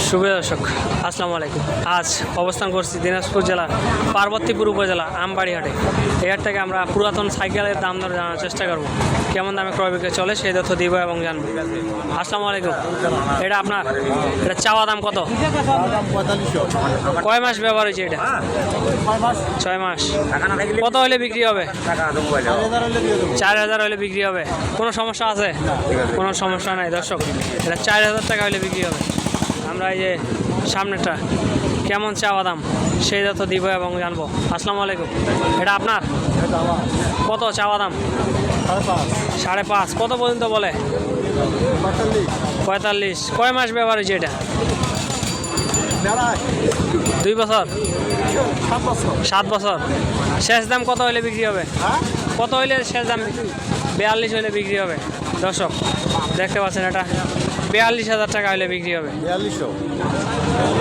সুপ্রিয় দর্শক আসসালামু আলাইকুম। আজ অবস্থান করছি দিনাজপুর জেলা পার্বতীপুর উপজেলা আমবাড়ি হাটে। এই হাট থেকে আমরা পুরাতন সাইকেলের দাম দর জানার চেষ্টা করব, কেমন দামে ক্রয় বিক্রয় চলে সেই তথ্য দিব এবং জানবো। আসসালামু আলাইকুম। এটা আপনার এটা চাওয়া দাম কত? কয় মাস ব্যবহার হয়েছে এটা? 6 মাস। কত হলে বিক্রি হবে? 4000 হলে বিক্রি হবে। কোনো সমস্যা আছে? কোনো সমস্যা নাই দর্শক, এটা 4000 টাকা হলে বিক্রি হবে। আমরা এই যে সামনেটা কেমন চাওয়া দাম সেই তথ্য দিব এবং জানবো। আসসালামু আলাইকুম। এটা আপনার কত চাওয়া দাম? 5.5। কত পর্যন্ত বলে? 45। কয় মাস ব্যবহার হয়েছে এটা? 2 বছর 7 বছর। শেষ দাম কত হলে বিক্রি হবে? কত হইলে শেষ দাম? 42 হলে বিক্রি হবে। দর্শক দেখতে পাচ্ছেন, এটা 42,000 টাকা হলে বিক্রি হবে। 4200